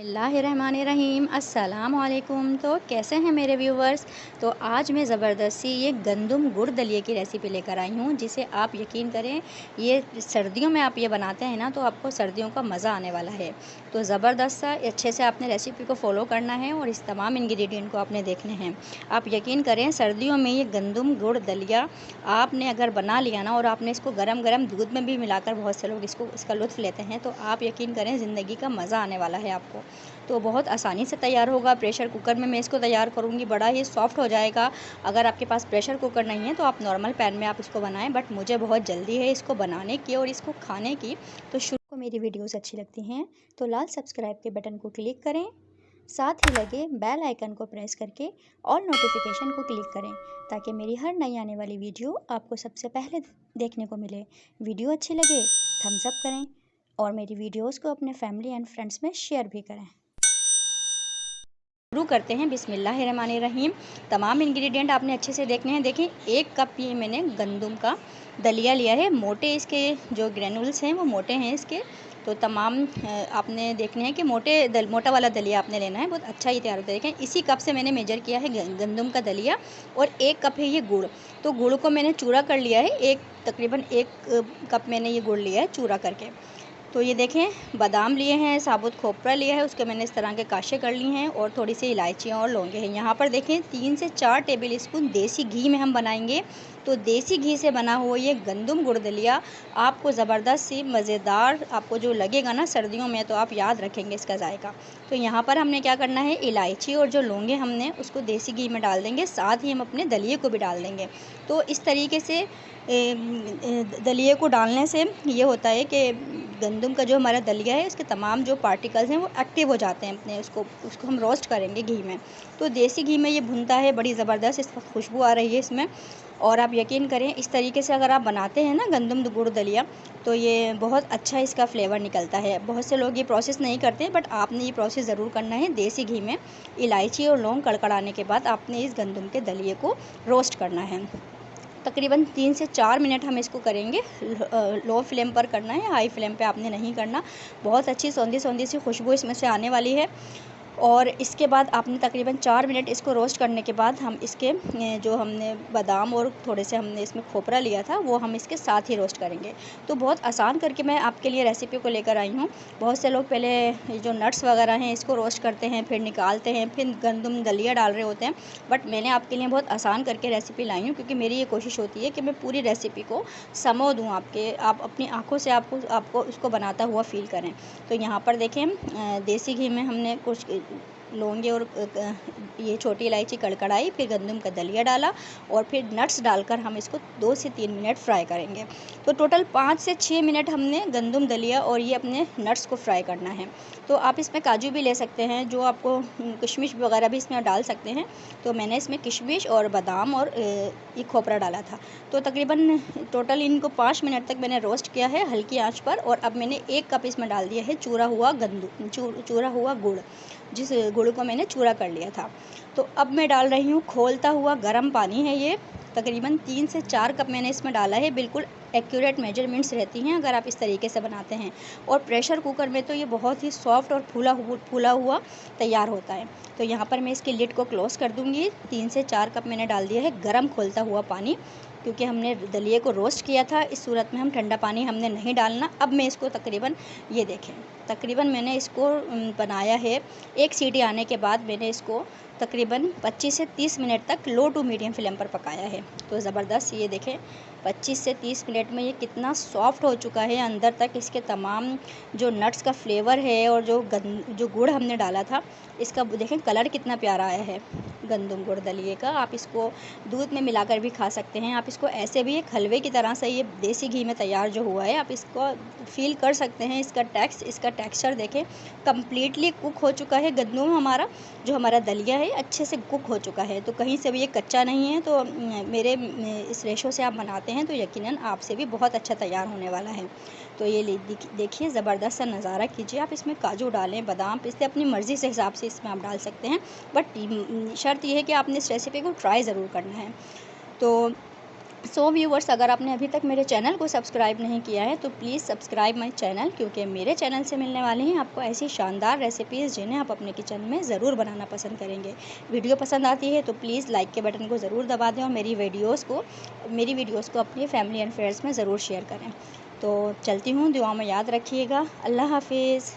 बिस्मिल्लाहिर्रहमानिर्रहीम अस्सलाम वालेकुम। तो कैसे हैं मेरे व्यूवर्स। तो आज मैं ज़बरदस्ती ये गंदम गुड़ दलिए की रेसिपी लेकर आई हूँ, जिसे आप यकीन करें ये सर्दियों में आप ये बनाते हैं ना तो आपको सर्दियों का मज़ा आने वाला है। तो ज़बरदस्त सा अच्छे से आपने रेसिपी को फॉलो करना है और इस तमाम इंग्रेडिएंट को आपने देखने हैं। आप यकीन करें सर्दियों में ये गंदम गुड़ दलिया आपने अगर बना लिया ना और आपने इसको गरम गरम दूध में भी मिलाकर बहुत से लोग इसका लुत्फ़ लेते हैं, तो आप यकीन करें ज़िंदगी का मज़ा आने वाला है आपको। तो बहुत आसानी से तैयार होगा। प्रेशर कुकर में मैं इसको तैयार करूँगी, बड़ा ही सॉफ्ट हो जाएगा। अगर आपके पास प्रेशर कुकर नहीं है तो आप नॉर्मल पैन में आप इसको बनाएं, बट मुझे बहुत जल्दी है इसको बनाने की और इसको खाने की। तो शुरू को मेरी वीडियोस अच्छी लगती हैं तो लाल सब्सक्राइब के बटन को क्लिक करें, साथ ही लगे बेल आइकन को प्रेस करके ऑल नोटिफिकेशन को क्लिक करें, ताकि मेरी हर नई आने वाली वीडियो आपको सबसे पहले देखने को मिले। वीडियो अच्छी लगे थम्स अप करें और मेरी वीडियोस को अपने फैमिली एंड फ्रेंड्स में शेयर भी करें। शुरू करते हैं। बिस्मिल्लाहिर्रहमानिर्रहीम। तमाम इंग्रेडिएंट आपने अच्छे से देखने हैं। देखिए 1 कप ये मैंने गंदम का दलिया लिया है। मोटे इसके जो ग्रेनुल्स हैं वो मोटे हैं इसके। तो तमाम आपने देखने हैं कि मोटा वाला दलिया आपने लेना है, बहुत अच्छा ही तैयार होता है। देखें इसी कप से मैंने मेजर किया है गंदम का दलिया और 1 कप है ये गुड़। तो गुड़ को मैंने चूरा कर लिया है। तकरीबन 1 कप मैंने ये गुड़ लिया है चूरा करके। तो ये देखें बादाम लिए हैं, साबुत खोपरा लिया है, उसके मैंने इस तरह के काशे कर ली हैं और थोड़ी सी इलायचियाँ और लौंगे हैं। यहाँ पर देखें 3 से 4 टेबल स्पून देसी घी में हम बनाएंगे। तो देसी घी से बना हुआ ये गंदम गुड़ दलिया आपको ज़बरदस्त सी मज़ेदार आपको जो लगेगा ना सर्दियों में, तो आप याद रखेंगे इसका जायका। तो यहाँ पर हमने क्या करना है, इलायची और जो लौंगे हमने उसको देसी घी में डाल देंगे, साथ ही हम अपने दलिए को भी डाल देंगे। तो इस तरीके से दलिए को डालने से ये होता है कि गंदम का जो हमारा दलिया है इसके तमाम जो पार्टिकल्स हैं वो एक्टिव हो जाते हैं अपने। उसको हम रोस्ट करेंगे घी में। तो देसी घी में ये भुनता है, बड़ी ज़बरदस्त इस वक्त खुशबू आ रही है इसमें। और आप यकीन करें इस तरीके से अगर आप बनाते हैं ना गंदम गुड़ दलिया, तो ये बहुत अच्छा इसका फ्लेवर निकलता है। बहुत से लोग ये प्रोसेस नहीं करते, बट आपने ये प्रोसेस ज़रूर करना है। देसी घी में इलायची और लौंग कड़कड़ाने के बाद आपने इस गंदम के दलिए को रोस्ट करना है। तकरीबन 3 से 4 मिनट हम इसको करेंगे। लो फ्लेम पर करना है, हाई फ्लेम पे आपने नहीं करना। बहुत अच्छी सौंधी सौंधी सी खुशबू इसमें से आने वाली है। और इसके बाद आपने तकरीबन 4 मिनट इसको रोस्ट करने के बाद हम इसके जो हमने बादाम और थोड़े से हमने इसमें खोपरा लिया था वो हम इसके साथ ही रोस्ट करेंगे। तो बहुत आसान करके मैं आपके लिए रेसिपी को लेकर आई हूँ। बहुत से लोग पहले ये जो नट्स वगैरह हैं इसको रोस्ट करते हैं, फिर निकालते हैं, फिर गंदम दलिया डाल रहे होते हैं। बट मैंने आपके लिए बहुत आसान करके रेसिपी लाई हूँ, क्योंकि मेरी ये कोशिश होती है कि मैं पूरी रेसिपी को समझ दूँ आप अपनी आँखों से आपको उसको बनाता हुआ फ़ील करें। तो यहाँ पर देखें देसी घी में हमने कुछ लौंगे और ये छोटी इलायची कड़कड़ाई, फिर गंदम का दलिया डाला और फिर नट्स डालकर हम इसको 2 से 3 मिनट फ्राई करेंगे। तो टोटल 5 से 6 मिनट हमने गंदम दलिया और ये अपने नट्स को फ्राई करना है। तो आप इसमें काजू भी ले सकते हैं, जो आपको किशमिश वगैरह भी इसमें डाल सकते हैं। तो मैंने इसमें किशमिश और बादाम और ये खोपरा डाला था। तो तकरीबन टोटल इनको 5 मिनट तक मैंने रोस्ट किया है हल्की आंच पर। और अब मैंने 1 कप इसमें डाल दिया है चूरा हुआ गुड़, जिस गुड़ को मैंने चूरा कर लिया था। तो अब मैं डाल रही हूँ खौलता हुआ गर्म पानी है ये। तकरीबन 3 से 4 कप मैंने इसमें डाला है। बिल्कुल एक्यूरेट मेजरमेंट्स रहती हैं अगर आप इस तरीके से बनाते हैं। और प्रेशर कुकर में तो ये बहुत ही सॉफ्ट और फूला हुआ तैयार होता है। तो यहाँ पर मैं इसकी लिड को क्लोज़ कर दूँगी। 3 से 4 कप मैंने डाल दिया है गर्म खौलता हुआ पानी, क्योंकि हमने दलिए को रोस्ट किया था। इस सूरत में हम ठंडा पानी हमने नहीं डालना। अब मैं इसको ये देखें तकरीबन मैंने इसको बनाया है। 1 सीटी आने के बाद मैंने इसको तकरीबन 25 से 30 मिनट तक लो टू मीडियम फ्लेम पर पकाया है। तो ज़बरदस्त ये देखें 25 से 30 मिनट में ये कितना सॉफ्ट हो चुका है अंदर तक। इसके तमाम जो नट्स का फ्लेवर है और जो गुड़ हमने डाला था इसका देखें कलर कितना प्यारा आया है गंदम गुड़ दलिए का। आप इसको दूध में मिलाकर भी खा सकते हैं। आप इसको ऐसे भी एक हलवे की तरह से ये देसी घी में तैयार जो हुआ है आप इसको फील कर सकते हैं। इसका टेक्सचर देखें कम्प्लीटली कुक हो चुका है। गंदम हमारा जो हमारा दलिया है अच्छे से कुक हो चुका है, तो कहीं से भी ये कच्चा नहीं है। तो मेरे इस रेशो से आप बनाते हैं तो यकीनन आपसे भी बहुत अच्छा तैयार होने वाला है। तो ये देखिए ज़बरदस्त सा नज़ारा कीजिए। आप इसमें काजू डालें, बादाम, पिस्ते अपनी मर्ज़ी से हिसाब से इसमें आप डाल सकते हैं। बट शर्त यह है कि आपने इस रेसिपी को ट्राई ज़रूर करना है। तो सो व्यूवर्स, अगर आपने अभी तक मेरे चैनल को सब्सक्राइब नहीं किया है तो प्लीज़ सब्सक्राइब माय चैनल, क्योंकि मेरे चैनल से मिलने वाली हैं आपको ऐसी शानदार रेसिपीज़ जिन्हें आप अपने किचन में ज़रूर बनाना पसंद करेंगे। वीडियो पसंद आती है तो प्लीज़ लाइक के बटन को ज़रूर दबा दें और मेरी वीडियोज़ को अपनी फैमिली एंड फ्रेंड्स में ज़रूर शेयर करें। तो चलती हूँ, दुआ में याद रखिएगा। अल्लाह हाफिज़।